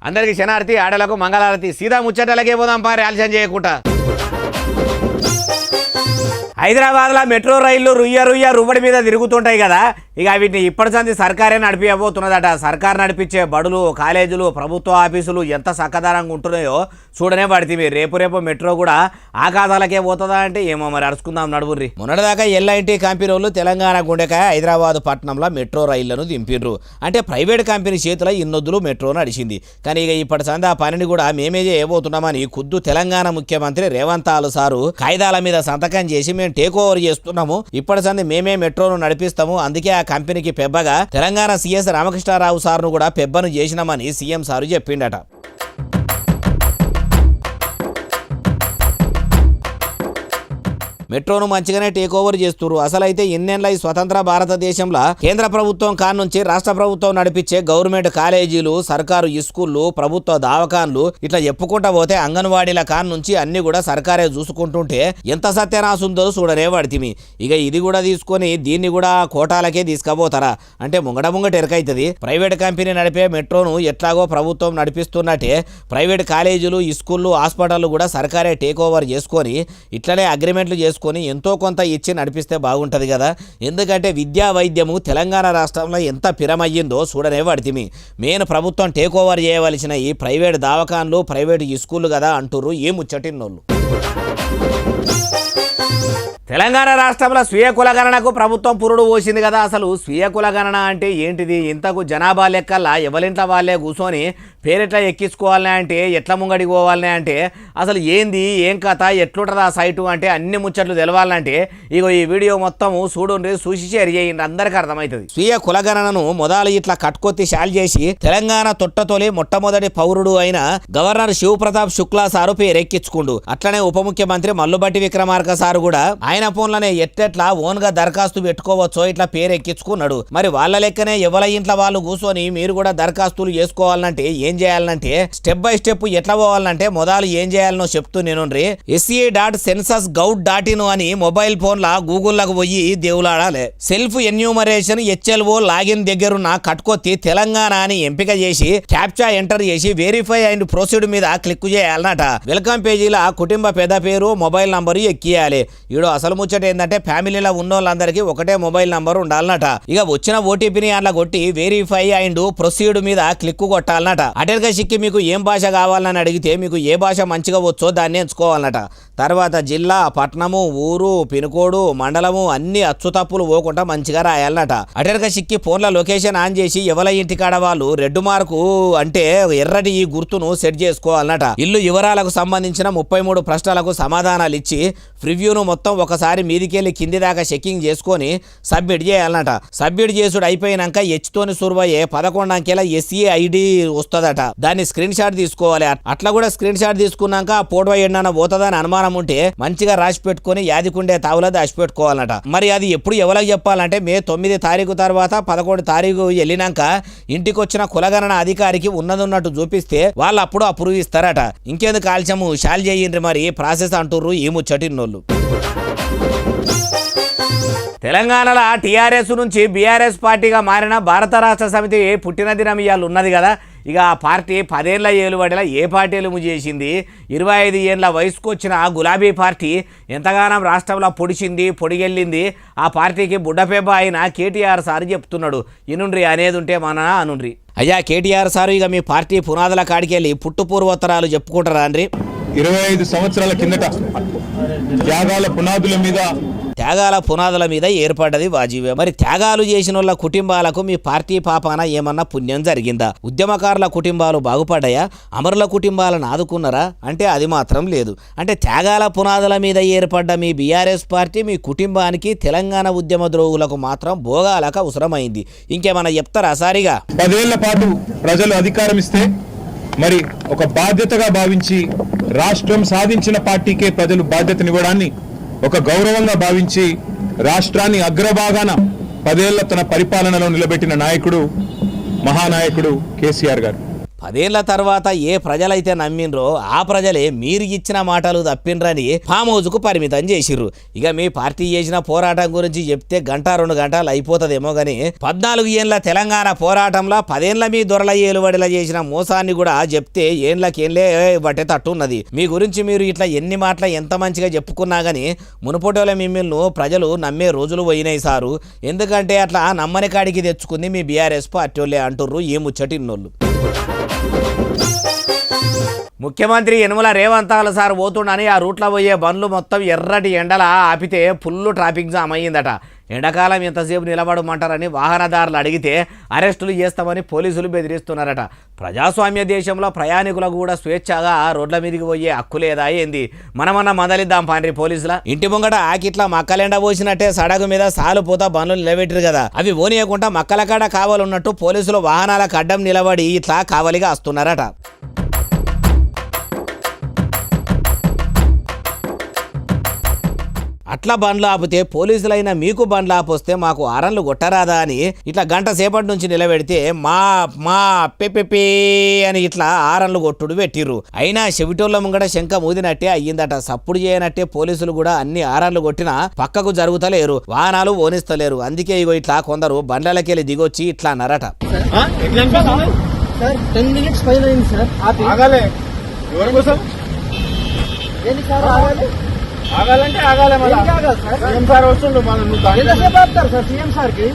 అందరికి శనార్తి ఆడలకు మంగళారతి సీదా ముచ్చటలకే పోదాం పారి ఆలస్యం చేయకుండా. హైదరాబాద్లో మెట్రో రైళ్లు రుయ్య రువ్వడి మీద తిరుగుతుంటాయి కదా, ఇక వీటిని ఇప్పటి సంది సర్కారే నడిపియబోతున్నదట. సర్కారు నడిపించే బడులు కాలేజీలు ప్రభుత్వ ఆఫీసులు ఎంత సక్కదనంగా ఉంటున్నాయో చూడనే పడితే రేపు మెట్రో కూడా ఆకాశాలకే పోతుందా అంటే ఏమో మరి అరుచుకుందాం నడువుర్రి. మొన్నటిదాకా ఎల్ఐటి కంపెనీ వాళ్ళు తెలంగాణ గుండెకాయ హైదరాబాద్ పట్టణంలో మెట్రో రైళ్లను దింపిండ్రు. అంటే ప్రైవేట్ కంపెనీ చేతిలో ఇన్నొద్దులు మెట్రో నడిచింది. కానీ ఇక ఇప్పటి సంది ఆ పనిని కూడా మేమే చేయబోతున్నామని ఖుద్దు తెలంగాణ ముఖ్యమంత్రి రేవంత్ సారు కాయిదాల మీద సంతకం చేసి మేము టేక్ ఓవర్ చేస్తున్నాము, ఇప్పటి సంది మేమే మెట్రోను నడిపిస్తాము, అందుకే ఆ కంపెనీకి పెబ్బగా తెలంగాణ సీఎస్ రామకృష్ణారావు సార్ను కూడా పెబ్బను చేసినామని సీఎం సారు చెప్పిండట. మెట్రోను మంచిగానే టేక్ ఓవర్ చేస్తున్నారు. అసలైతే ఎన్నేళ్ళ ఈ స్వతంత్ర భారతదేశంలో కేంద్ర ప్రభుత్వం నుంచి రాష్ట్ర ప్రభుత్వం నడిపించే గవర్నమెంట్ కాలేజీలు, సర్కారు స్కూళ్ళు, ప్రభుత్వ దవాఖాన్లు ఇట్లా చెప్పుకుంటా పోతే అంగన్వాడీల నుంచి అన్ని కూడా సర్కారే చూసుకుంటుంటే ఎంత సత్యనాశుందో చూడనే పడితిమి. ఇక ఇది కూడా తీసుకొని దీన్ని కూడా కోటాలకే తీసుకుపోతారా అంటే ముంగట ఎరకైతుంది. ప్రైవేట్ కంపెనీ నడిపే మెట్రోను ఎట్లాగో ప్రభుత్వం నడిపిస్తున్నట్టే ప్రైవేట్ కాలేజీలు, స్కూళ్ళు, హాస్పిటళ్ళు కూడా సర్కారే టేక్ ఓవర్ చేసుకొని ఇట్లనే అగ్రిమెంట్లు చేసుకొని ఎంతో కొంత ఇచ్చి నడిపిస్తే బాగుంటుంది కదా. ఎందుకంటే విద్యా వైద్యము తెలంగాణ రాష్ట్రంలో ఎంత పిరమయ్యిందో చూడనే పడితిమి. మెయిన్ ప్రభుత్వం టేక్ ఓవర్ చేయవలసిన ఈ ప్రైవేట్ దవాఖాన్లు, ప్రైవేట్ స్కూళ్ళు కదా అంటుర్రు ఈ ముచ్చటిన్నోళ్ళు. తెలంగాణ రాష్ట్రంలో స్వీయ కులగణనకు ప్రభుత్వం పురుడు పోసింది కదా. అసలు స్వీయ కులగణన అంటే ఏంటిది? ఇంతకు జనాభా లెక్కల్లా ఎవరింట్లో వాళ్ళే కూర్చొని పేరెట్లా ఎక్కించుకోవాలనే అంటే ఎట్లా ముంగడికి పోవాలనే అంటే అసలు ఏంది ఏం కథ ఎట్లుంటుంది ఆ సైటు అంటే అన్ని ముచ్చట్లు తెలవాలంటే ఇగో ఈ వీడియో మొత్తం చూడండి, చూసి షేర్ చేయండి, అందరికీ అర్థమవుతుంది. స్వీయ కులగణనను మొదలు ఇట్లా కట్టుకొత్తి షాల్ చేసి తెలంగాణ తొట్టతొలి మొట్టమొదటి పౌరుడు అయిన గవర్నర్ శివప్రతాప్ శుక్లా సారు పేరెక్కించుకుండు. అట్లనే ఉప ముఖ్యమంత్రి మల్లుబట్టి విక్రమార్క సారు కూడా ఆయన ఫోన్లోనే ఎట్టెట్లా ఓన్ గా దరఖాస్తు పెట్టుకోవచ్చో ఇట్లా పేరెక్కించుకున్నాడు. మరి వాళ్ళ లెక్కనే ఎవల ఇంట్లో వాళ్ళు కూర్చొని మీరు కూడా దరఖాస్తులు చేసుకోవాలంటే ఏం చేయాలంటే స్టెప్ బై స్టెప్ ఎట్లా పోవాలంటే మొదలు ఏం చేయాలనో చెప్తూ నేను SCA.census.gov.in అని మొబైల్ ఫోన్ లా గూగుల్లకు పోయి దేవులాడాలి. సెల్ఫ్ ఎన్యూమరేషన్ HLO లాగిన్ దగ్గరున్న కట్టుకొత్తి తెలంగాణ అని ఎంపిక చేసి క్యాప్చా ఎంటర్ చేసి వెరిఫై అండ్ ప్రొసీడ్ మీద క్లిక్ చేయాలన్నట. వెల్కమ్ పేజీలో కుటుంబ పెద్ద పేరు, మొబైల్ నంబరు ఎక్కియాలి. ఈడో అసలు ముచ్చట ఏంటంటే ఫ్యామిలీలో ఉన్న వాళ్ళందరికీ ఒకటే మొబైల్ నంబర్ ఉండాలన్నట. ఇక వచ్చిన ఓటీపీని అట్లా కొట్టి వెరిఫై అండ్ ప్రొసీడ్ మీద క్లిక్ కొట్టాలన్నట. అటెల్గా సిక్కి మీకు ఏం భాష కావాలని అడిగితే మీకు ఏ భాష మంచిగా వచ్చో దాన్ని ఎంచుకోవాలన్నట. తర్వాత జిల్లా, పట్టణము, ఊరు, పిన్కోడు, మండలము అన్ని అచ్చు తప్పులు పోకుండా మంచిగా రాయాలన్నట. అటెల్గా సిక్కి ఫోన్ల లొకేషన్ ఆన్ చేసి ఎవల ఇంటికాడ వాళ్ళు రెడ్ మార్కు అంటే ఎర్రటి ఈ గుర్తును సెట్ చేసుకోవాలన్నట. ఇల్లు వివరాలకు సంబంధించిన 33 ప్రశ్నలకు సమాధానాలు ఇచ్చి ప్రివ్యూను మొత్తం ఒకసారి మీదికెళ్ళి కింది దాకా చెక్కింగ్ చేసుకొని సబ్మిట్ చేయాలన్నట. సబ్మిట్ చేసుడు అయిపోయినాక హెచ్తోని సురువయ్యే 11 అంకెల SCID వస్తుందట. దాన్ని స్క్రీన్ షాట్ తీసుకోవాలి. అట్లా కూడా స్క్రీన్ షాట్ తీసుకున్నాక ఫోటో ఎన్నైనా పోతుందని అనుమానం ఉంటే మంచిగా రాసి పెట్టుకుని యాదికుండే తావులో దాచిపెట్టుకోవాలన్నట. మరి అది ఎప్పుడు ఎవరికి చెప్పాలంటే మే 9 తారీఖు తర్వాత 11 తారీఖు వెళ్ళినాక ఇంటికి వచ్చిన కులగణన అధికారికి ఉన్నట్టు చూపిస్తే వాళ్ళు అప్పుడు అప్రూవ్ ఇస్తారట. ఇంకేందుకు ఆలస్యము షాల్ చేయండి మరి ప్రాసెస్ అంటుర్రు ఈ ముచ్చటిన్నోళ్ళు. తెలంగాణలో TRS నుంచి BRS పార్టీగా మారిన భారత రాష్ట్ర సమితి పుట్టిన దినం ఇవాళ ఉన్నది కదా. ఇక ఆ పార్టీ 10 ఏళ్ల ఏలుబడిలా ఏ పార్టీలు చేసింది? 25 ఏళ్ల వయసుకు వచ్చిన గులాబీ పార్టీ ఎంతగానో రాష్ట్రంలో పొడిగెళ్ళింది. ఆ పార్టీకి బుడ్డపెబ్బ అయిన KTR సార్ చెప్తున్నాడు. ఇనుండ్రి అనేది ఉంటే మన అనుండ్రి. అయ్యా KTR సారు, ఇక మీ పార్టీ పునాదుల కాడికి వెళ్ళి పుట్టు పూర్వోత్తరాలు చెప్పుకుంటారా అండ్రి? 25 సంవత్సరాల కిందట త్యాగాల పునాదుల మీద ఏర్పడ్డది వాజీవే. మరి త్యాగాలు చేసిన వాళ్ళ కుటుంబాలకు మీ పార్టీ పాపాన ఏమన్నా పుణ్యం జరిగిందా? ఉద్యమకారుల కుటుంబాలు బాగుపడ్డాయా? అమరుల కుటుంబాలను ఆదుకున్నారా అంటే అది మాత్రం లేదు. అంటే త్యాగాల పునాదుల మీద ఏర్పడ్డ మీ BRS పార్టీ మీ కుటుంబానికి, తెలంగాణ ఉద్యమ ద్రోగులకు మాత్రం భోగాలకు అవసరమైంది. ఇంకేమన్నా చెప్తారా సారిగా? 10 ఏళ్ల పాటు ప్రజలు అధికారం ఇస్తే మరి ఒక బాధ్యతగా భావించి రాష్ట్రం సాధించిన పార్టీకే ప్రజలు బాధ్యతనివ్వడాన్ని ఒక గౌరవంగా భావించి రాష్ట్రాన్ని అగ్రభాగాన 10 ఏళ్ల తన పరిపాలనలో నిలబెట్టిన నాయకుడు, మహానాయకుడు KCR గారు. 10 ఏళ్ల తర్వాత ఏ ప్రజలైతే నమ్మిండ్రో ఆ ప్రజలే మీరు ఇచ్చిన మాటలు తప్పిండ్రని ఫామ్ హౌస్కు పరిమితం చేసిర్రు. ఇక మీ పార్టీ చేసిన పోరాటం గురించి చెప్తే 1-2 గంటలు అయిపోతుందేమో గానీ 14 ఏళ్ల తెలంగాణ పోరాటంలో 10 ఏళ్ల మీ దొరల ఏలుబడిలా చేసిన మోసాన్ని కూడా చెప్తే ఏండ్లకేంలే బట్టే తట్టున్నది. మీ గురించి మీరు ఇట్లా ఎన్ని మాటలు ఎంత మంచిగా చెప్పుకున్నా గానీ మునుపటోల మిమ్మల్ని ప్రజలు నమ్మే రోజులు పోయినాయి సారు. ఎందుకంటే అట్లా నమ్మని కాడికి తెచ్చుకుంది మీ బీఆర్ఎస్ పార్టీ వాళ్ళే అంటుర్రు ఈ ముచ్చటిన్నోళ్ళు. ముఖ్యమంత్రి యనుమల రేవంత్ సార్ పోతుండని ఆ రూట్లో పోయే బండ్లు మొత్తం ఎర్రటి ఎండల ఆపితే ఫుల్ ట్రాఫిక్ జామ్ అయ్యిందట. ఎండాకాలం ఎంతసేపు నిలబడమంటారని వాహనదారులు అడిగితే అరెస్టులు చేస్తామని పోలీసులు బెదిరిస్తున్నారట. ప్రజాస్వామ్య దేశంలో ప్రయాణికులకు కూడా స్వేచ్ఛగా రోడ్ల మీదకి పోయే హక్కు లేదా ఏంది? మనమన్నా మదలిద్దాం పాండ్రి పోలీసుల. ఇంటి ముంగట ఆకిట్లా మక్కలెండ పోసినట్టే సడగు మీద సాలు పోతా బండ్లు నిలబెట్టారు కదా, అవి పోనీయకుండా మక్కల కాడ కావాలన్నట్టు పోలీసులు వాహనాలకు అడ్డం నిలబడి ఇట్లా కావలిగా వస్తున్నారట. అట్లా బండ్లు ఆపితే పోలీసులైనా మీకు బండ్లు ఆపొస్తే మాకు ఆరన్లు కొట్టరాదా అని ఇట్లా గంట సేపటి నుంచి నిలబెడితే మా మా పెపెపే అని ఇట్లా ఆరన్లు కొట్టుడు పెట్టిర్రు. అయినా చెవిటోళ్ళ ముంగట శంఖ మూదినట్టే అయ్యిందట. సప్పుడు చేయనట్టే పోలీసులు కూడా అన్ని ఆరన్లు కొట్టినా పక్కకు జరుగుతలేరు, వాహనాలు ఓనిస్తలేరు. అందుకే ఇగో ఇట్లా కొందరు బండ్లకెళ్ళి దిగొచ్చి ఇట్లా అన్నారట. ఆగాలంటే ఆగాలి. సీఎం సార్ వస్తుండు, సీఎం సార్కి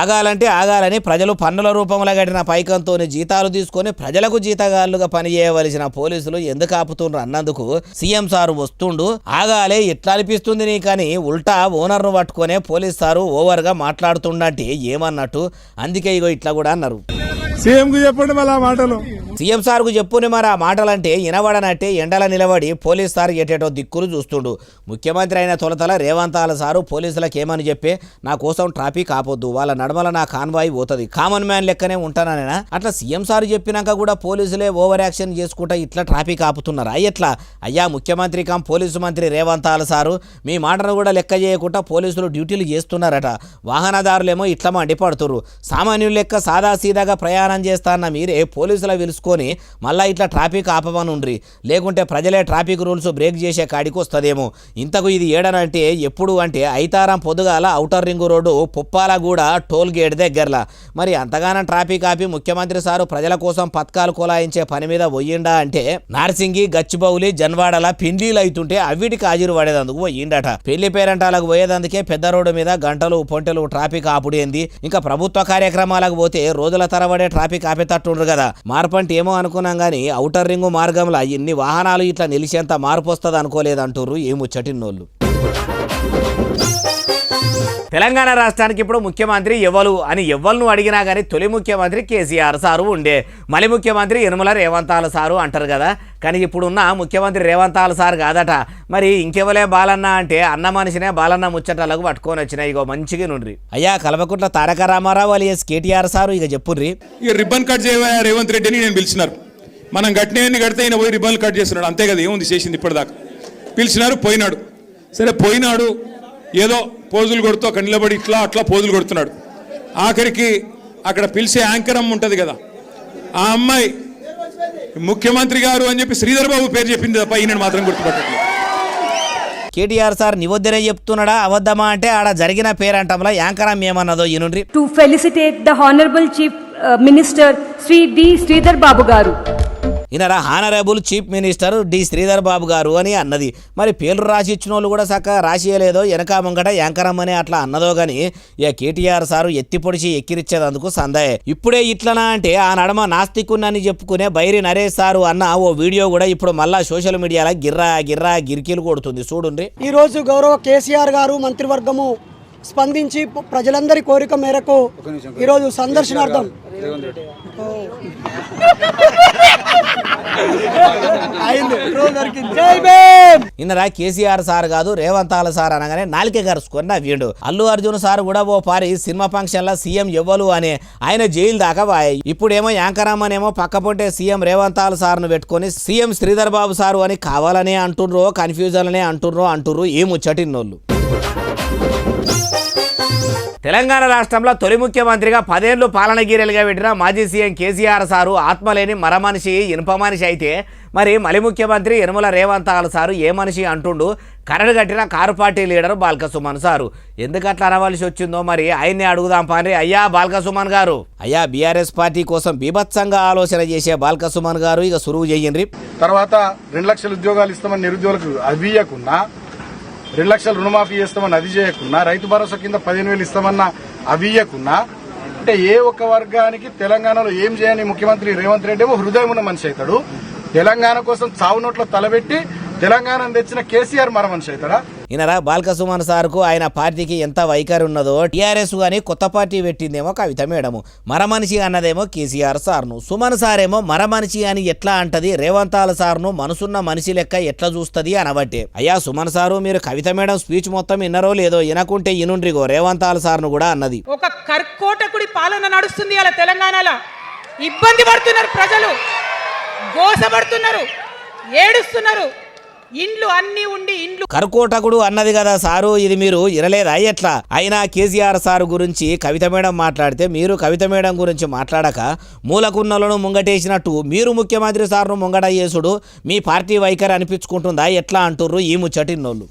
ఆగాలంటే ఆగాలని ప్రజలు పన్నుల రూపంలో కట్టిన పైకంతో జీతాలు తీసుకొని ప్రజలకు జీతగాళ్లుగా పనిచేయవలసిన పోలీసులు ఎందుకు ఆపుతుండ్రు అన్నందుకు సీఎం సారు వస్తుండు. ఆగాలే ఎట్లా అనిపిస్తుంది నీ కానీ ఉల్టా ఓనర్ను పట్టుకునే పోలీస్ సారు ఓవర్గా మాట్లాడుతుండంటే ఏమన్నట్టు. అందుకే ఇగో ఇట్లా కూడా అన్నారు. సీఎం కు చెప్పండి మళ్ళీ ఆ మాటలు. సీఎం సార్కు చెప్పుని మరి ఆ మాటలంటే వినబడనట్టే ఎండల నిలబడి పోలీస్ సార్ ఎటేటో దిక్కులు చూస్తుండు. ముఖ్యమంత్రి అయిన తొలతల రేవంత్ సారు పోలీసులకు ఏమని చెప్పి నా కోసం ట్రాఫిక్ ఆపొద్దు, వాళ్ళ నడమల నా కాన్వాయ్ పోతుంది, కామన్ మ్యాన్ లెక్కనే ఉంటానైనా అట్లా సీఎం సార్ చెప్పినాక కూడా పోలీసులే ఓవర్ యాక్షన్ చేసుకుంటా ఇట్లా ట్రాఫిక్ ఆపుతున్నారా ఎట్లా? అయ్యా ముఖ్యమంత్రి పోలీసు మంత్రి రేవంత్ సారు మీ మాటను కూడా లెక్క చేయకుండా పోలీసులు డ్యూటీలు చేస్తున్నారట. వాహనదారులేమో ఇట్లా మండిపడుతుర్రు. సామాన్యులు లెక్క సాదాసీదాగా ప్రయాణం చేస్తాన్న మీరే పోలీసుల విలుసుకొని మళ్ళా ఇట్లా ట్రాఫిక్ ఆపమనుండ్రి, లేకుంటే ప్రజలే ట్రాఫిక్ రూల్స్ బ్రేక్ చేసే కాడికి వస్తుందేమో. ఇంతకు ఇది ఏడనంటే ఎప్పుడు అంటే ఐతారం పొద్దుగాల outer ring road Puppalaguda toll gate దగ్గరలా. మరి అంతగానం ట్రాఫిక్ ఆపి ముఖ్యమంత్రి సారు ప్రజల కోసం పథకాలు కొలాయించే పని మీద పోయిండా అంటే నార్సింగి, గచ్చిబౌలి, జన్వాడల పిండిలు అవుతుంటే అవిటికి హాజరు పడేదందుకు పోయిండట. పెళ్లి పేరంటాలకు పోయేదందుకే పెద్ద రోడ్డు మీద గంటలు పొంటలు ట్రాఫిక్ ఆపుడేంది. ఇంకా ప్రభుత్వ కార్యక్రమాలకు పోతే రోజుల తరబడే ట్రాఫిక్ ఆపేటట్టుండ్రు కదా. మార్పంటే ఏమో అనుకున్నాం కానీ ఔటర్ రింగు మార్గంలో ఇన్ని వాహనాలు ఇట్లా నిలిచేంత మార్పు వస్తుంది అనుకోలేదంటుర్రు ఈ ముచ్చటిన్నోళ్ళు. తెలంగాణ రాష్ట్రానికి ఇప్పుడు ముఖ్యమంత్రి ఎవరు అని ఎవ్వరు అడిగినా కానీ తొలి ముఖ్యమంత్రి కేసీఆర్ సారు ఉండే, మళ్ళీ ముఖ్యమంత్రి యనుమల రేవంత్ సారు అంటారు కదా. కానీ ఇప్పుడున్న ముఖ్యమంత్రి రేవంత్ సార్ కాదట. మరి ఇంకెవలే బాలన్న అంటే అన్న మనిషినే బాలన్న ముచ్చటలకు పట్టుకొని వచ్చినాయి. ఇగో మంచిగా నుండ్రి. అయ్యా కల్వకుంట్ల తారక రామారావు అలియస్ కేటీఆర్ సారు ఇక చెప్పుర్రి. ఇక రిబ్బన్ కట్ చేయవా రేవంత్ రెడ్డి అని నేను పిలిచినారు. మనం గట్టినవన్నీ కడితే ఆయన పోయి రిబ్బన్లు కట్ చేస్తున్నాడు, అంతే కదా. ఏముంది చేసింది ఇప్పటిదాకా? పిలిచినారు, పోయినాడు. సరే పోయినాడు, ఏదో పోజులు కొడుతూ అక్కడ నిలబడి ఇట్లా అట్లా పోజులు కొడుతున్నాడు. ఆఖరికి అక్కడ పిలిచే యాంకర్ అమ్మ ఉంటుంది కదా, ఆ అమ్మాయి ముఖ్యమంత్రి గారు అని చెప్పి శ్రీధర్ బాబు పేరు చెప్పింది తప్ప ఈయన మాత్రం గుర్తుపట్టలేదు. కేటీఆర్ సార్ నివద్దనే చెప్తున్నాడా అవద్దమా అంటే ఆడ జరిగిన పేరంటంలో యాంకరం ఏమన్నదో ఈనుండ్రి. To felicitate the honourable chief minister Shri D Sridhar Babu గారు. ఈయనరా honourable chief minister D Sridhar Babu గారు అని అన్నది. మరి పేర్లు రాసి ఇచ్చిన వాళ్ళు కూడా చక్కగా రాసియలేదో, వెనక ముంగట యాంకరం అని అట్లా అన్నదో గాని ఇక కేటీఆర్ సారు ఎత్తి పొడిచి ఎక్కిరిచ్చేదందుకు సందేహం. ఇప్పుడే ఇట్లనా అంటే ఆ నడమ నాస్తికున్నని చెప్పుకునే బైరి నరేష్ సారు అన్న ఓ వీడియో కూడా ఇప్పుడు మళ్ళా సోషల్ మీడియాలో గిర్రా గిరికీలు కొడుతుంది చూడండి. ఈ రోజు గౌరవ కేసీఆర్ గారు మంత్రివర్గము స్పందించి ప్రజలందరి కోరిక మేరకు ఈరోజు సందర్శనార్థం ఇన్నరా కేసీఆర్ సార్ కాదు రేవంత్ సార్ అనగానే నాలికే గరుచుకొని నవ్విండు. అల్లు అర్జున్ సార్ కూడా ఓ పారి సినిమా ఫంక్షన్ లో సీఎం ఎవ్వలు అని ఆయన జైలు దాకా వాయి. ఇప్పుడేమో యాంకరమ్మనేమో పక్కపొంటే సీఎం రేవంత్ సార్ను పెట్టుకొని సీఎం శ్రీధర్ బాబు సారు అని కావాలనే అంటుర్రో కన్ఫ్యూజన్ అనే అంటుర్రో ఈ ముచ్చటిన్నోళ్ళు. తెలంగాణ రాష్ట్రంలో తొలి ముఖ్యమంత్రిగా 10 ఏళ్లు పాలనగీరెలుగా పెట్టిన మాజీ సీఎం కేసీఆర్ సారు ఆత్మలేని మరమనిషి ఇనుప మనిషి అయితే మరి మలి ముఖ్యమంత్రి యనమల రేవంత్ సారు ఏ మనిషి అంటుండు కరడు కట్టిన car party leader Balka Suman sir. ఎందుకు అట్లా అనవలసి వచ్చిందో మరి ఆయన్ని అడుగుదాం పాని. అయ్యా బాల్క సుమన్ గారు, అయ్యా బీఆర్ఎస్ పార్టీ కోసం బీభత్సంగా ఆలోచన చేసే బాల్క సుమన్ గారు ఇక సురువు చేయండి. తర్వాత 2 లక్షల ఉద్యోగాలు ఇస్తామని నిరుద్యోగులకు అవి ఇవ్వకున్నా, 2 లక్షల రుణమాఫీ చేస్తామని అది చేయకున్నా, రైతు భరోసా కింద 15,000 ఇస్తామన్న అవి ఇవ్వకున్నా, అంటే ఏ ఒక్క వర్గానికి తెలంగాణలో ఏం చేయని ముఖ్యమంత్రి రేవంత్ రెడ్డి ఏమో హృదయం ఉన్న మనిషి అవుతాడు. తెలంగాణ కోసం చావు నోట్లో తలబెట్టి తెలంగాణను తెచ్చిన కేసీఆర్ మర మనిషి అవుతాడా? ఈయనరా బాల్క సుమన్ సార్కు ఆయన పార్టీకి ఎంత వైఖరి ఉన్నదో టీఆర్ఎస్ గాని కొత్త పార్టీ పెట్టిందేమో కవిత మేడము, మరమనిషి అన్నదేమో కేసీఆర్ సార్ను, సుమన్ సారేమో మరమనిషి అని ఎట్లా అంటది, రేవంతాల సార్ను మనసున్న మనిషి లెక్క ఎట్లా చూస్తుంది అనబట్టే. అయ్యా సుమన్ సారు, మీరు కవిత మేడం స్పీచ్ మొత్తం విన్నరో లేదో, వినకుంటే ఇనుండ్రిగో రేవంతాల సార్ను కూడా అన్నది. ఒక కర్కోటకుడి పాలన నడుస్తుంది అలా తెలంగాణలో. ఇబ్బంది పడుతున్నారు ప్రజలు, గోసపడుతున్నారు, ఏడుస్తున్నారు. ఇండ్లు అన్ని ఉండి ఇండ్లు కర్కోటకుడు అన్నది కదా సారు, ఇది మీరు ఇరలేదా ఎట్లా? అయినా కేసీఆర్ సారు గురించి కవిత మేడం మాట్లాడితే మీరు కవిత మేడం గురించి మాట్లాడక మూలకున్నలను ముంగటేసినట్టు మీరు ముఖ్యమంత్రి సార్ను ముంగట చేసుడు మీ పార్టీ వైఖరి అనిపించుకుంటుందా ఎట్లా అంటుర్రు ఈ ముచ్చటిన్నోళ్ళు.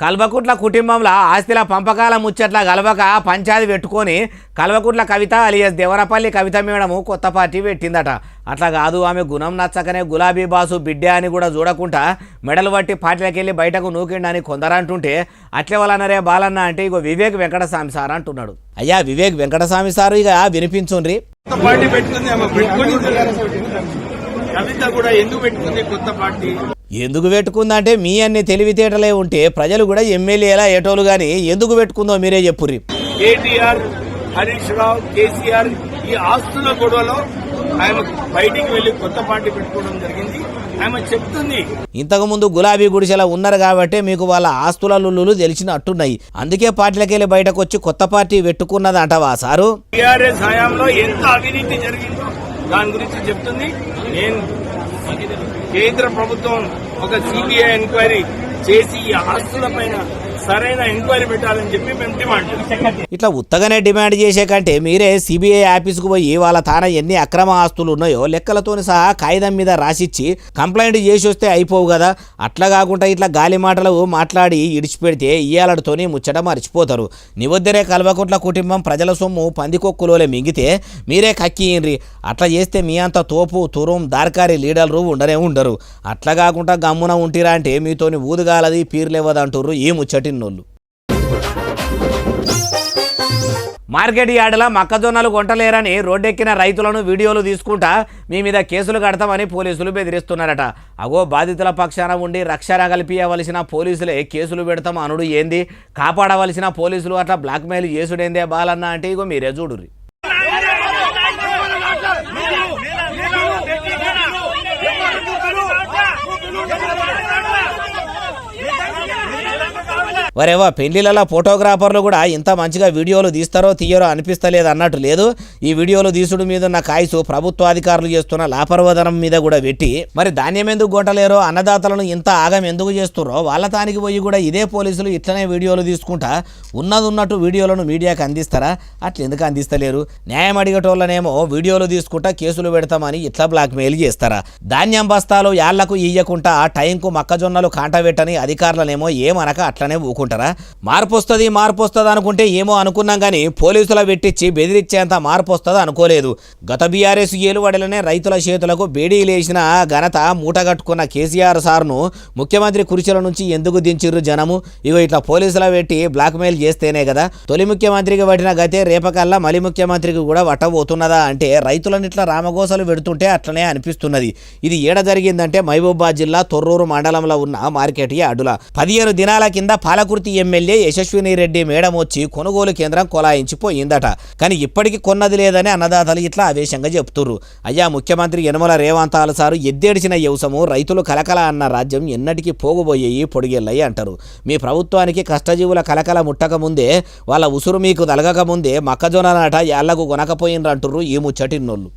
కల్వకుట్ల కుటుంబంలో ఆస్తిల పంపకాల ముచ్చట్ల గలవక పంచాయతీ పెట్టుకొని కల్వకుట్ల కవిత అలియస్ దేవరపల్లి కవిత మేడము కొత్త పార్టీ పెట్టిందట. అట్లా కాదు, ఆమె గుణం నచ్చకనే గులాబీ బాసు బిడ్డే అని కూడా చూడకుండా మెడలు పట్టి పార్టీలకు వెళ్ళి బయటకు నూకిండని కొందరంటుంటే అట్లే వాళ్ళనరే బాలన్న అంటే ఇగో వివేక్ వెంకటస్వామి సార్ అంటున్నాడు. అయ్యా వివేక్ వెంకటస్వామి సారు ఇక వినిపించుండ్రి. కవిత కూడా ఎందుకు పెట్టుకుంది కొత్త పార్టీ? ఎందుకు పెట్టుకుందంటే మీ అన్ని తెలివితేటలే ఉంటే ప్రజలు కూడా ఎమ్మెల్యేలా ఏటోలు గాని ఎందుకు పెట్టుకుందో మీరే చెప్పుర్రి. కేటీఆర్, హరీష్ రావు, కేసీఆర్ ఈ ఆస్తుల గొడవలో ఆయన బయటికి వెళ్లి కొత్త పార్టీ పెట్టుకోవడం జరిగింది. ఆమె చెప్తుంది ఇంతకు ముందు గులాబీ గుడిసెలా ఉన్నారు కాబట్టి మీకు వాళ్ళ ఆస్తుల లుల్లులు తెలిసినట్టున్నాయి, అందుకే పార్టీలకు వెళ్ళి బయటకు వచ్చి కొత్త పార్టీ పెట్టుకున్నది అంటవా సారు? టీఆర్ఎస్ హయాంలో ఎంత అవినీతి జరిగిందో దాని గురించి చెప్తుంది. నేను కేంద్ర ప్రభుత్వం ఒక సిబిఐ ఎంక్వైరీ చేసి ఈ ఆస్తుల పైన సరైన ఎంక్వైరీ పెట్టాలని చెప్పి మేము డిమాండ్ చేస్తాం. ఇట్లా ఉత్తగానే డిమాండ్ చేసే కంటే మీరే సిబిఐ ఆఫీసుకు పోయి వాళ్ళ తాన ఎన్ని అక్రమ ఆస్తులు ఉన్నాయో లెక్కలతోని సహా కాగితం మీద రాసిచ్చి కంప్లైంట్ చేసి వస్తే అయిపోవు కదా. అట్లా కాకుండా ఇట్లా గాలి మాటలు మాట్లాడి ఇడిచిపెడితే ఇయ్యాలతోని ముచ్చట మర్చిపోతారు. నివద్దరే కల్వకుట్ల కుటుంబం ప్రజల సొమ్ము పందికొక్కులోలే మింగితే మీరే కక్కియండ్రి. అట్లా చేస్తే మీ అంత తోపు తురుం దార్కారి లీడర్లు ఉండరు. అట్లా కాకుండా గమ్మున ఉంటిరా అంటే మీతోని ఊదుగాలది పీర్లేవదంటుర్రు ఈ ముచ్చటిన్నోళ్ళు. మార్కెట్ యార్డుల మొక్కజొన్నలు కొంటలేరని రోడ్డెక్కిన రైతులను వీడియోలు తీసుకుంటా మీ మీద కేసులు కడతామని పోలీసులు బెదిరిస్తున్నారట. అగో బాధితుల పక్షాన ఉండి రక్షణ కల్పించవలసిన పోలీసులే కేసులు పెడతాం అనుడు ఏంది, కాపాడవలసిన పోలీసులు అట్లా బ్లాక్మెయిల్ చేసుడేందే బాలన్న అంటే ఇగో మీరే చూడుర్రి. వరేవా పెళ్లిళ్ళ ఫోటోగ్రాఫర్లు కూడా ఇంత మంచిగా వీడియోలు తీస్తారో తీయరో అనిపిస్తలేదు అన్నట్టు లేదు. ఈ వీడియోలు తీసుడు మీద ఉన్న కాయసు ప్రభుత్వ అధికారులు చేస్తున్న లాపర్వదనం మీద కూడా పెట్టి మరి ధాన్యం ఎందుకు గొంటలేరో, అన్నదాతలను ఇంత ఆగం ఎందుకు చేస్తుర్రో వాళ్ళ తానికి పోయి కూడా ఇదే పోలీసులు ఇట్లనే వీడియోలు తీసుకుంటా ఉన్నట్టు వీడియోలను మీడియాకి అందిస్తారా? అట్లా ఎందుకు అందిస్తలేరు? న్యాయం అడిగేటోళ్ళనేమో వీడియోలు తీసుకుంటా కేసులు పెడతామని ఇట్లా బ్లాక్మెయిల్ చేస్తారా? ధాన్యం బస్తాలు యాళ్లకు ఇయ్యకుండా టైంకు మొక్కజొన్నలు కాంటబెట్టని అధికారులనేమో ఏమనక అట్లనే ఊకుంటారా? మార్పు వస్తుంది అనుకుంటే ఏమో అనుకున్నాం కానీ పోలీసుల పెట్టించి బెదిరించేంత మార్పు వస్తుంది అనుకోలేదు. గత బీఆర్ఎస్ ఏలువడలనే రైతుల చేతులకు బేడీలేసిన ఘనత మూటగట్టుకున్న కేసీఆర్ సార్ను ముఖ్యమంత్రి కుర్చీల నుంచి ఎందుకు దించిర్రు జనము? ఇగో ఇట్లా పోలీసుల పెట్టి బ్లాక్మెయిల్ చేస్తేనే కదా. తొలి ముఖ్యమంత్రికి పట్టిన గతే రేపకల్లా మలి ముఖ్యమంత్రికి కూడా వట్టబోతున్నదా అంటే రైతులను ఇట్లా రామగోసలు పెడుతుంటే అట్లనే అనిపిస్తున్నది. ఇది ఏడ జరిగిందంటే మహబూబాబాద్ జిల్లా తొర్రూరు మండలంలో ఉన్న మార్కెట్ యార్డుల 15 దినాల కింద పాలకుర్తి ఎమ్మెల్యే యశస్విని రెడ్డి మేడం వచ్చి కొనుగోలు కేంద్రం కొలాయించిపోయిందట. కానీ ఇప్పటికీ కొన్నది లేదని అన్నదాతలు ఇట్లా ఆవేశంగా చెప్తుర్రు. అయ్యా ముఖ్యమంత్రి యనమల రేవంత్ సారు ఎద్దేడిచిన యవసము రైతులు కలకల అన్న రాజ్యం ఎన్నటికీ పోగుబోయేయి పొడిగెళ్ళయి అంటారు. మీ ప్రభుత్వానికి కష్టజీవుల కలకల ముట్టక ముందే వాళ్ళ ఉసురు మీకు తలగక ముందే మొక్కజొన్నలాట యాళ్లకు కొనకపోయిండ్రంటుర్రు ఈ ముచ్చటిన్నోళ్ళు.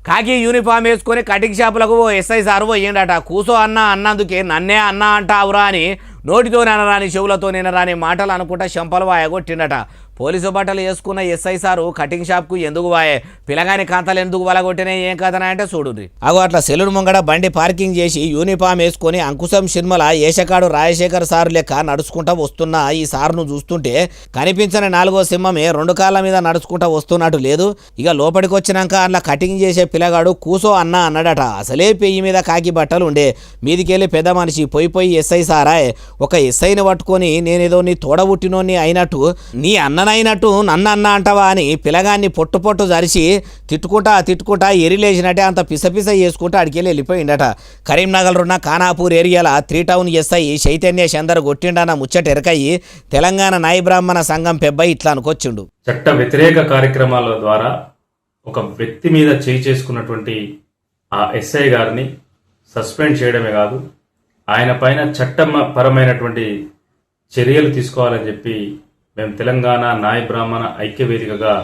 కాకి యూనిఫామ్ వేసుకొని కటింగ్ షాపులకు ఓ ఎస్ఐ సారు పోయిండట. కూసో అన్నందుకే నన్నే అన్న అంటావురా అని నోటితో నెనరాని చెవులతో నినరాని మాటలు అనుకుంటా చెంపలు వాయగొట్టిండట. పోలీసు బట్టలు వేసుకున్న ఎస్ఐ సారు కటింగ్ షాప్కు ఎందుకు వాయే, పిల్లగాని కాంతలు ఎందుకు వలగొట్టినా ఏం కథనా అంటే చూడుర్రి. అగో అట్లా సెలూన్ ముంగడ బండి పార్కింగ్ చేసి యూనిఫామ్ వేసుకొని అంకుశం సినిమాల ఏషకాడు రాజశేఖర్ సారు లెక్క నడుచుకుంటా వస్తున్న ఈ సారును చూస్తుంటే కనిపించని 4వ సింహమే 2 కాళ్ళ మీద నడుచుకుంటా వస్తున్నట్టు లేదు. ఇక లోపలికి వచ్చినాక అట్లా కటింగ్ చేసే పిల్లగాడు కూసో అన్నాడట. అసలే పెయ్యి మీద కాకి బట్టలు ఉండే, మీదికెళ్ళి పెద్ద మనిషి పోయి ఎస్ఐ సారాయ్, ఒక ఎస్ఐని పట్టుకొని నేనేదో నీ తోడబుట్టినోని అయినట్టు నీ అన్ననైనట్టు నన్ను అంటావా అని పిల్లగాన్ని పొట్టు జరిచి తిట్టుకుంటా ఎరిలేసినట్టే అంత పిసపిస చేసుకుంటూ అడికెళ్ళి వెళ్ళిపోయిండట. కరీంనగర్ ఉన్న ఖానాపూర్ ఏరియాల 3 టౌన్ ఎస్ఐ చైతన్య చందర్ కొట్టిండన్న ముచ్చట ఎరకయ్యి తెలంగాణ నాయ బ్రాహ్మణ సంఘం పెబ్బై ఇట్లా అనుకొచ్చిండు. చట్ట వ్యతిరేక కార్యక్రమాల ద్వారా ఒక వ్యక్తి మీద చేసుకున్నటువంటి ఆ ఎస్ఐ గారిని సస్పెండ్ చేయడమే కాదు, ఆయన పైన చట్టపరమైనటువంటి చర్యలు తీసుకోవాలని చెప్పి మేము తెలంగాణ నాయ బ్రాహ్మణ ఐక్యవేదికగా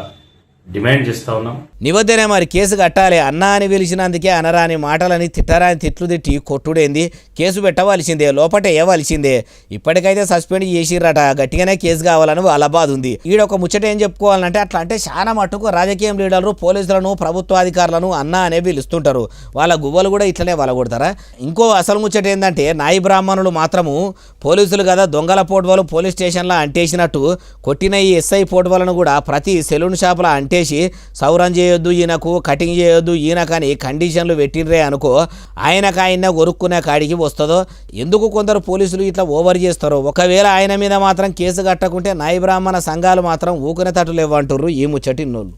డిమాండ్ చేస్తా ఉన్నాం. నివద్దనే మరి కేసు కట్టాలి, అన్నా అని పిలిచినందుకే అనరాని మాటలని తిట్టరాని తిట్లు తిట్టి కొట్టుడేంది, కేసు పెట్టవలసిందే, లోపట వేయవలసిందే. ఇప్పటికైతే సస్పెండ్ చేసిర్రట, గట్టిగానే కేసు కావాలని వాళ్ళ బాధ ఉంది. ఈడొక ముచ్చట ఏం చెప్పుకోవాలంటే అట్లా అంటే చాలా మట్టుకు రాజకీయం లీడర్లు పోలీసులను ప్రభుత్వాధికారులను అన్నా అనే పిలుస్తుంటారు. వాళ్ళ గువ్వలు కూడా ఇట్లనే వలగొడతారా? ఇంకో అసలు ముచ్చట ఏంటంటే నాయి బ్రాహ్మణులు మాత్రము పోలీసులు కదా దొంగల పోటువలు పోలీస్ స్టేషన్లో అంటేసినట్టు కొట్టిన ఈ ఎస్ఐ పోటువలను కూడా ప్రతి సెలూన్ షాపులో అంటేసి సౌరం చేయొద్దు ఈయనకు, కటింగ్ చేయొద్దు ఈయనకని కండిషన్లు పెట్టినరే అనుకో, ఆయన కొరుక్కునే కాడికి వస్తుందో. ఎందుకు కొందరు పోలీసులు ఇట్లా ఓవర్ చేస్తారో. ఒకవేళ ఆయన మీద మాత్రం కేసు కట్టకుంటే నాయ బ్రాహ్మణ సంఘాలు మాత్రం ఊకునే తట్టులు ఇవ్వంటుర్రు ఈ ముచ్చటిన్నోళ్ళు.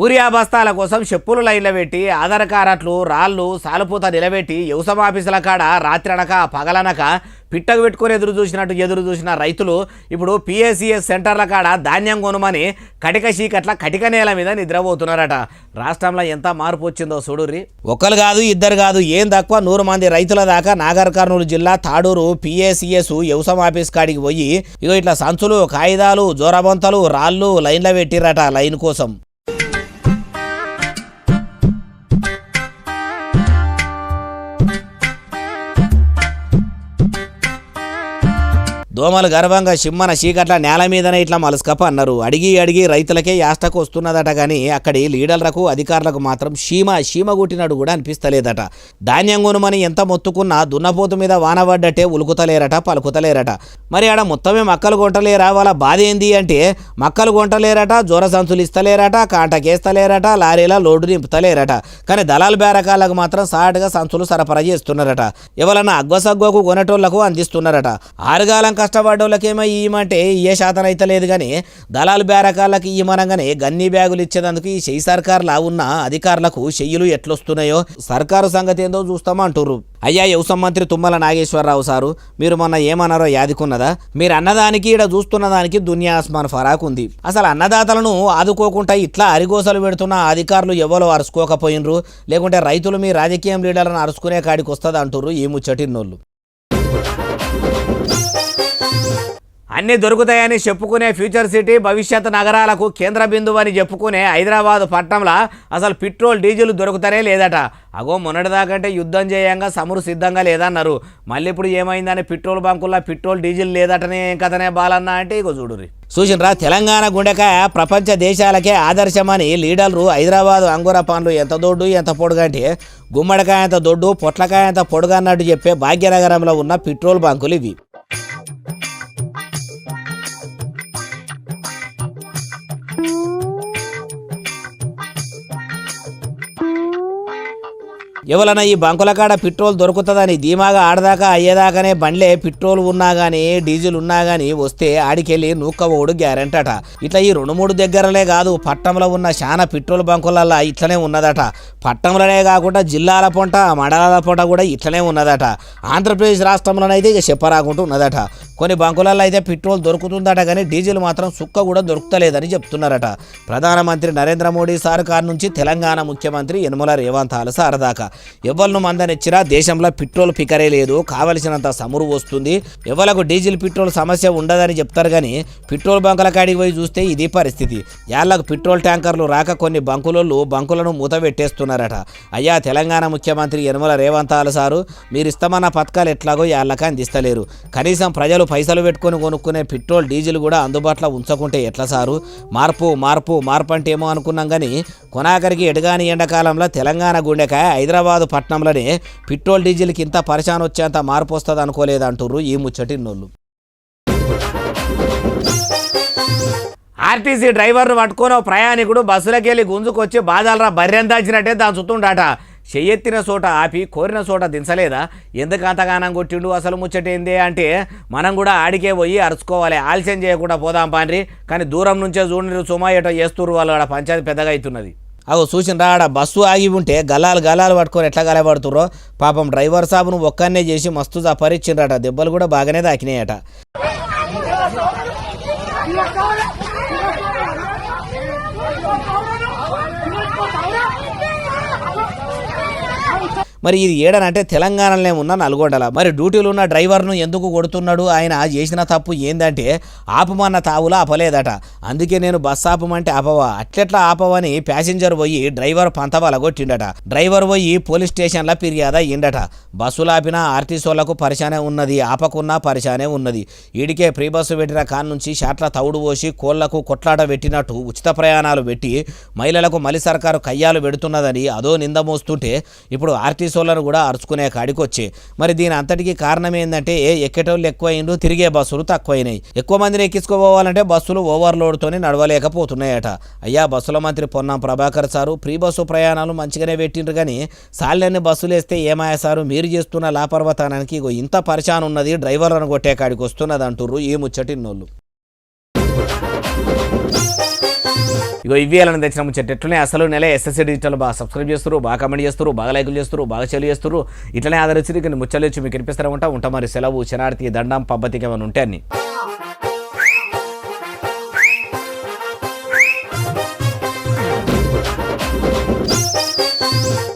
ఊరియా బస్తాల కోసం చెప్పులు లైన్లో పెట్టి ఆధార్ కార్డులు రాళ్ళు సాలుపూత నిలబెట్టి వ్యవసాయ ఆఫీసుల కాడ రాత్రనక పగలనక పిట్టకు పెట్టుకొని ఎదురు చూసిన రైతులు ఇప్పుడు పిఎస్సిఎస్ సెంటర్ల కాడ ధాన్యం కొనుమని కటిక నేల మీద నిద్రపోతున్నారట. రాష్ట్రంలో ఎంత మార్పు వచ్చిందో చూడుర్రి. ఒకరు కాదు ఇద్దరు కాదు, ఏం తక్కువ 100 మంది రైతుల దాకా నాగర్ కర్నూలు జిల్లా తాడూరు పిఎస్సిఎస్ వ్యవసాయ ఆఫీస్ కాడికి పోయి ఇగో ఇట్లా సంచులు కాగితాలు జోరబంతలు రాళ్ళు లైన్లో పెట్టిరట లైన్ కోసం. దోమలు గర్వంగా సిమ్మన చీకట్ల నేల మీదనే ఇట్లా మలుసుకప్ప అన్నారు. అడిగి రైతులకే యాస్టకు వస్తున్నదట, కానీ అక్కడి లీడర్లకు అధికారులకు మాత్రం చీమ గుట్టినట్టు కూడా అనిపిస్తలేదట. ధాన్యం కొనుమని ఎంత మొత్తుకున్నా దున్నపోతు మీద వానబడ్డట్టే ఉలుకుతలేరట పలుకుతలేరట. మరి ఆడ మొత్తమే మక్కలు కొంటలేరా? వాళ్ళ బాధ ఏంది అంటే మక్కలు కొంటలేరట, జొర సంచులు ఇస్తలేరట, కాంటకేస్తలేరట, లారీల లోడు నింపుతలేరట. కానీ దళాలు బేరకాళ్ళకు మాత్రం సాటుగా సంచులు సరఫరా చేస్తున్నారట. ఎవరన్నా అగ్గసగ్గోకు కొనేటోళ్లకు అందిస్తున్నారట. ఆరుగాలం కష్టపడ్డోళ్ళకేమో ఇయ్యమంటే ఏ శాతం అయితే లేదు, కానీ దళాలు బేరకాళ్ళకి ఇయ్యమనగానే గన్నీ బ్యాగులు ఇచ్చేందుకు ఈ చెయ్యి సర్కారులా ఉన్న అధికారులకు చెయ్యులు ఎట్లొస్తున్నాయో సర్కారు సంగతి ఏందో చూస్తామంటుర్రు. అయ్యా వ్యవసాయ మంత్రి తుమ్మల నాగేశ్వరరావు సారు, మీరు మొన్న ఏమన్నారో యాదికున్నదా? మీరు అన్నదానికి ఈడ చూస్తున్న దానికి దునియా ఆస్మాన్ ఫరాక్ ఉంది. అసలు అన్నదాతలను ఆదుకోకుండా ఇట్లా అరిగోసలు పెడుతున్న అధికారులు ఎవరో అరుచుకోకపోయినరు, లేకుంటే రైతులు మీ రాజకీయం లీడర్లను అరుచుకునే కాడికి వస్తుంది అంటుర్రు ఈ ముచ్చటిన్నోళ్ళు. అన్నీ దొరుకుతాయని చెప్పుకునే ఫ్యూచర్ సిటీ భవిష్యత్ నగరాలకు కేంద్ర బిందువు అని చెప్పుకునే హైదరాబాద్ పట్టణంలో అసలు పెట్రోల్ డీజిల్ దొరుకుతానే లేదట. అగో మొన్నటిదాకంటే యుద్ధం చేయంగా సమరు సిద్ధంగా లేదన్నారు. మళ్ళీ ఇప్పుడు ఏమైందని పెట్రోల్ బంకుల్లో పెట్రోల్ డీజిల్ లేదటనే ఏం కథనే బాలన్నా అంటే ఇగో చూడుర్రి. చూసినరా, తెలంగాణ గుండెకాయ ప్రపంచ దేశాలకే ఆదర్శమని లీడర్లు హైదరాబాద్ అంగుర పండ్లు ఎంత దొడ్డు ఎంత పొడుగంటే గుమ్మడికాయ ఎంత దొడ్డు పొట్లకాయ ఎంత పొడుగు అన్నట్టు చెప్పే భాగ్యనగరంలో ఉన్న పెట్రోల్ బంకులు ఇవి. ఎవరన్నా ఈ బంకుల కాడ పెట్రోల్ దొరుకుతుందని ధీమాగా ఆడదాకా అయ్యేదాకానే బండ్లే పెట్రోల్ ఉన్నా కానీ డీజిల్ ఉన్నా కానీ వస్తే ఆడికెళ్ళి నూక్కబోడు గ్యారెంటీ అట. ఇట్లా ఈ 2-3 దగ్గరలే కాదు, పట్టణంలో ఉన్న చాలా పెట్రోల్ బంకులల్లో ఇట్లనే ఉన్నదట. పట్టణంలోనే కాకుండా జిల్లాల పొంట మండలాల పొంట కూడా ఇట్లనే ఉన్నదట. ఆంధ్రప్రదేశ్ రాష్ట్రంలోనైతే ఇక చెప్పరాకుంటూ ఉన్నదట. కొన్ని బంకులలో అయితే పెట్రోల్ దొరుకుతుందట, కానీ డీజిల్ మాత్రం సుక్క కూడా దొరుకుతలేదని చెప్తున్నారట. ప్రధానమంత్రి నరేంద్ర మోడీ సర్కార్ నుంచి తెలంగాణ ముఖ్యమంత్రి యనమల రేవంత్ సార్ దాకా ఎవరిను మందనిచ్చినా దేశంలో పెట్రోల్ పికరే లేదు, కావలసినంత సమురు వస్తుంది, ఎవరికి డీజిల్ పెట్రోల్ సమస్య ఉండదని చెప్తారు కానీ పెట్రోల్ బంకుల కాడికి పోయి చూస్తే ఇది పరిస్థితి. యాళ్లకు పెట్రోల్ ట్యాంకర్లు రాక కొన్ని బంకులను మూత పెట్టేస్తున్నారట. అయ్యా తెలంగాణ ముఖ్యమంత్రి యనమల రేవంత్ సారు, మీరు ఇస్తామన్న పథకాలు ఎట్లాగో యాళ్ళకి అందిస్తలేరు. కనీసం ప్రజలు పైసలు పెట్టుకొని కొనుక్కునే పెట్రోల్ డీజిల్ కూడా అందుబాటులో ఉంచకుంటే ఎట్లా సారు? మార్పు అంటే ఏమో అనుకున్నాం కానీ కొనాకరికి ఎడగాని ఎండాకాలంలో తెలంగాణ గుండెకాయ హైదరాబాదు పట్టణంలోనే పెట్రోల్ డీజిల్కి ఇంత పరిశాన్ వచ్చేంత మార్పు వస్తుంది అనుకోలేదంటుర్రు ఈ ముచ్చటిన్నోళ్ళు. ఆర్టీసీ డ్రైవర్ను పట్టుకొని ప్రయాణికుడు బస్సులకి వెళ్ళి గుంజుకొచ్చి బాధలరా బర్రెం దాచినట్టే దాని చుట్టుండాట. చెయ్యెత్తిన చోట ఆపి కోరిన చోట దించలేదా? ఎందుకు అంతగానం కొట్టిండు? అసలు ముచ్చటేందే అంటే మనం కూడా ఆడికే పోయి అరుచుకోవాలి, ఆలస్యం చేయకుండా పోదాం పాండ్రి. కానీ దూరం నుంచే చూడండి సుమా ఏటో చేస్తున్నారు వాళ్ళు, ఆడ పంచాయతీ పెద్దగా అవుతున్నది. అవు చూసినరా, ఆడ బస్సు ఆగి ఉంటే గలాలు పట్టుకొని ఎట్లా గలబడుతుర్రో. పాపం డ్రైవర్ సాబును ఒక్కనే చేసి మస్తు చపరిచ్చిండ్రట, దెబ్బలు కూడా బాగానే తాకినాయట. మరి ఇది ఏడనంటే తెలంగాణలోనే ఉన్న నల్గొండల. మరి డ్యూటీలో ఉన్న డ్రైవర్ను ఎందుకు కొడుతున్నాడు? ఆయన చేసిన తప్పు ఏందంటే ఆపమన్న తావులా ఆపలేదట. అందుకే నేను బస్సు ఆపమంటే ఆపవా, అట్లెట్లా ఆపవని ప్యాసింజర్ పోయి డ్రైవర్ పంతవల కొట్టిండట. డ్రైవర్ పోయి పోలీస్ స్టేషన్లో ఫిర్యాదు అయ్యిండట. బస్సులు ఆపినా ఆర్టీసీలకు పరిశానే ఉన్నది, ఆపకున్నా పరిశానే ఉన్నది. ఈడికే ఫ్రీ బస్సు పెట్టిన కాన్ నుంచి షాట్ల తౌడు పోసి కోళ్లకు కొట్లాట పెట్టినట్టు ఉచిత ప్రయాణాలు పెట్టి మహిళలకు మళ్ళీ సర్కారు కయ్యాలు పెడుతున్నదని అదో నింద మోస్తుంటే ఇప్పుడు ఆర్టీసీ లను కూడా అరుచుకునే కాడికి వచ్చే. మరి దీని అంతటికి కారణం ఏంటంటే ఎక్కేటోళ్ళు ఎక్కువైండు, తిరిగే బస్సులు తక్కువైనాయి. ఎక్కువ మందిని ఎక్కించుకోవాలంటే బస్సులు ఓవర్లోడ్తోనే నడవలేకపోతున్నాయట. అయ్యా బస్సుల మంత్రి Ponnam Prabhakar sir free bus ప్రయాణాలు మంచిగానే పెట్టిండ్రు కానీ సార్లన్నీ బస్సులు వేస్తే ఏమాయా సారు మీరు చేస్తున్న లాపర్వతానానికి ఇంత పరిశాన్ ఉన్నది, డ్రైవర్లను కొట్టే కాడికి వస్తున్నది అంటుర్రు ఈ ముచ్చటిన్నోళ్ళు. ఇగో ఇవి అలా తెచ్చిన ముచ్చట ఎట్లనే అసలు నెల ఎస్ఎస్సీ డిజిటల్ బాగా సబ్స్క్రైబ్ చేస్తారు, బాగా కమెంట్ చేస్తారు, బాగా లైకులు చేస్తారు, బాగా చెల్లి చేస్తారు. ఇట్లనే ఆదరించి ముచ్చలు వచ్చి మీకు వినిపిస్తూ ఉంటా మరి సెలవు శనార్థి దండం పబ్బతికి ఏమైనా ఉంటే అన్ని.